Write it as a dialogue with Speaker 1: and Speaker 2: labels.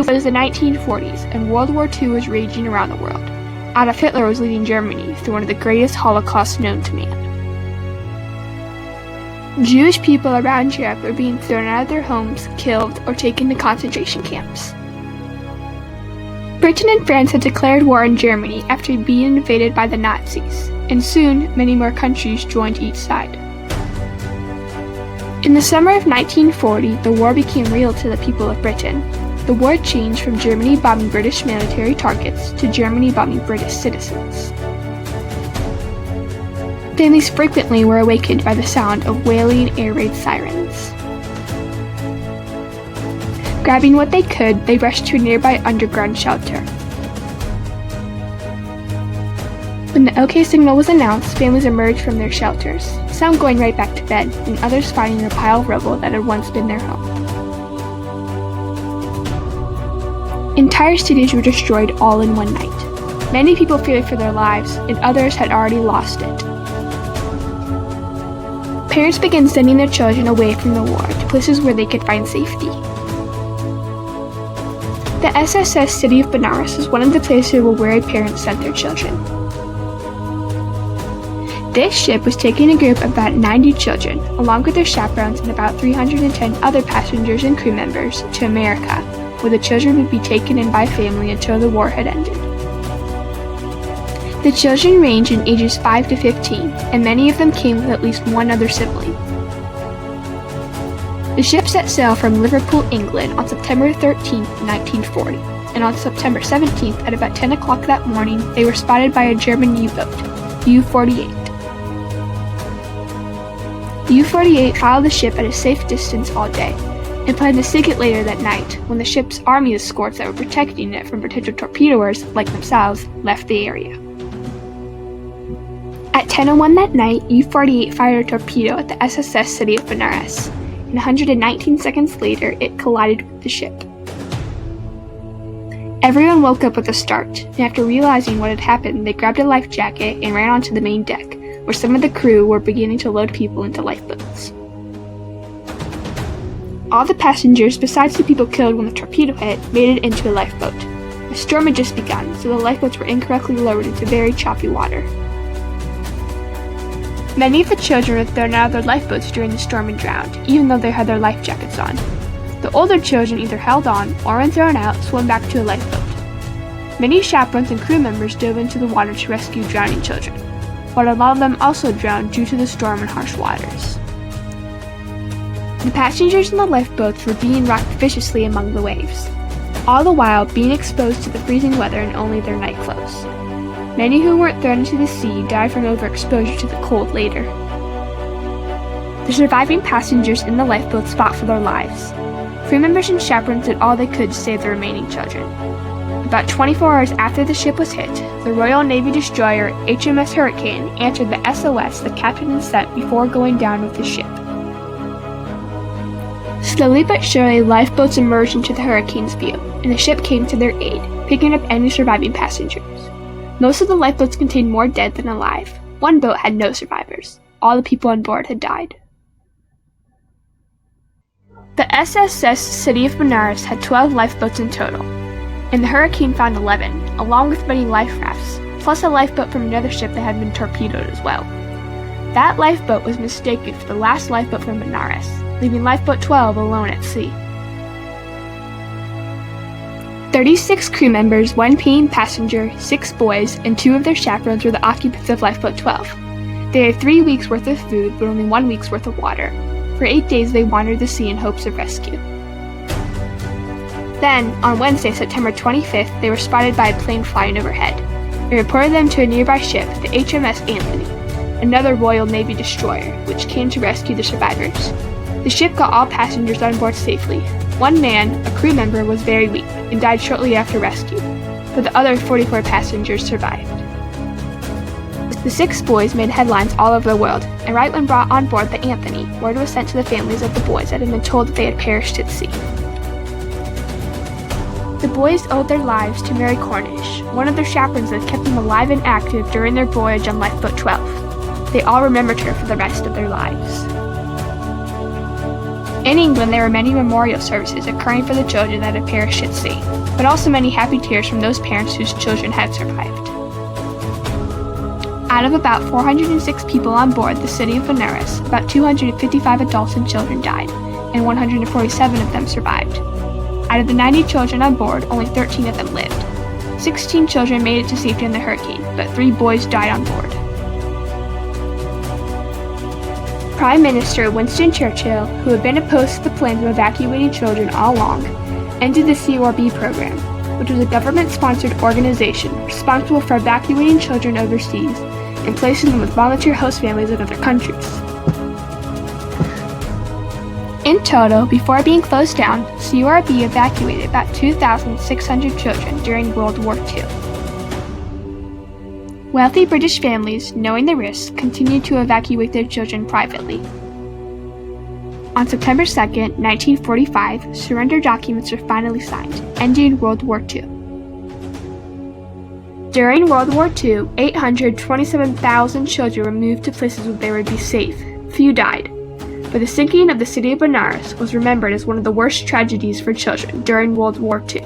Speaker 1: It was the 1940s, and World War II was raging around the world. Adolf Hitler was leading Germany through one of the greatest holocausts known to man. Jewish people around Europe were being thrown out of their homes, killed, or taken to concentration camps. Britain and France had declared war on Germany after being invaded by the Nazis, and soon many more countries joined each side. In the summer of 1940, the war became real to the people of Britain. The war changed from Germany bombing British military targets to Germany bombing British citizens. Families frequently were awakened by the sound of wailing air raid sirens. Grabbing what they could, they rushed to a nearby underground shelter. When the OK signal was announced, families emerged from their shelters, some going right back to bed, and others finding a pile of rubble that had once been their home. Entire cities were destroyed all in one night. Many people feared for their lives, and others had already lost it. Parents began sending their children away from the war to places where they could find safety. The SSS city of Benares was one of the places where worried parents sent their children. This ship was taking a group of about 90 children, along with their chaperones and about 310 other passengers and crew members, to America, where the children would be taken in by family until the war had ended. The children ranged in ages 5 to 15, and many of them came with at least one other sibling. The ship set sail from Liverpool, England on September 13, 1940, and on September 17th at about 10 o'clock that morning, they were spotted by a German U-boat, U-48. The U-48 followed the ship at a safe distance all day, and planned to sink it later that night when the ship's army escorts that were protecting it from potential torpedoers, like themselves, left the area. At 10:01 that night, U-48 fired a torpedo at the SSS city of Benares, and 119 seconds later, it collided with the ship. Everyone woke up with a start, and after realizing what had happened, they grabbed a life jacket and ran onto the main deck, where some of the crew were beginning to load people into lifeboats. All the passengers, besides the people killed when the torpedo hit, made it into a lifeboat. A storm had just begun, so the lifeboats were incorrectly lowered into very choppy water. Many of the children were thrown out of their lifeboats during the storm and drowned, even though they had their life jackets on. The older children either held on, or when thrown out, swam back to a lifeboat. Many chaperones and crew members dove into the water to rescue drowning children, but a lot of them also drowned due to the storm and harsh waters. The passengers in the lifeboats were being rocked viciously among the waves, all the while being exposed to the freezing weather in only their night clothes. Many who weren't thrown into the sea died from overexposure to the cold later. The surviving passengers in the lifeboats fought for their lives. Crew members and chaperones did all they could to save the remaining children. About 24 hours after the ship was hit, the Royal Navy destroyer HMS Hurricane answered the SOS the captain had sent before going down with the ship. Slowly but surely, lifeboats emerged into the hurricane's view, and the ship came to their aid, picking up any surviving passengers. Most of the lifeboats contained more dead than alive. One boat had no survivors. All the people on board had died. The SSS city of Benares had 12 lifeboats in total, and the hurricane found 11, along with many life rafts, plus a lifeboat from another ship that had been torpedoed as well. That lifeboat was mistaken for the last lifeboat from Benares, leaving Lifeboat 12 alone at sea. 36 crew members, 1 paying passenger, 6 boys, and 2 of their chaperones were the occupants of Lifeboat 12. They had 3 weeks' worth of food, but only 1 week's worth of water. For 8 days they wandered the sea in hopes of rescue. Then, on Wednesday, September 25th, they were spotted by a plane flying overhead. It reported them to a nearby ship, the HMS Anthony, another Royal Navy destroyer, which came to rescue the survivors. The ship got all passengers on board safely. 1 man, a crew member, was very weak and died shortly after rescue, but the other 44 passengers survived. The 6 boys made headlines all over the world, and right when brought on board the Anthony, word was sent to the families of the boys that had been told that they had perished at sea. The boys owed their lives to Mary Cornish, one of their chaperones that kept them alive and active during their voyage on Lifeboat 12. They all remembered her for the rest of their lives. In England, there were many memorial services occurring for the children that had perished at sea, but also many happy tears from those parents whose children had survived. Out of about 406 people on board the City of Benares, about 255 adults and children died, and 147 of them survived. Out of the 90 children on board, only 13 of them lived. 16 children made it to safety in the hurricane, but 3 boys died on board. Prime Minister Winston Churchill, who had been opposed to the plans of evacuating children all along, ended the CORB program, which was a government-sponsored organization responsible for evacuating children overseas and placing them with volunteer host families in other countries. In total, before being closed down, CORB evacuated about 2,600 children during World War II. Wealthy British families, knowing the risks, continued to evacuate their children privately. On September 2, 1945, surrender documents were finally signed, ending World War II. During World War II, 827,000 children were moved to places where they would be safe. Few died, but the sinking of the City of Benares was remembered as one of the worst tragedies for children during World War II.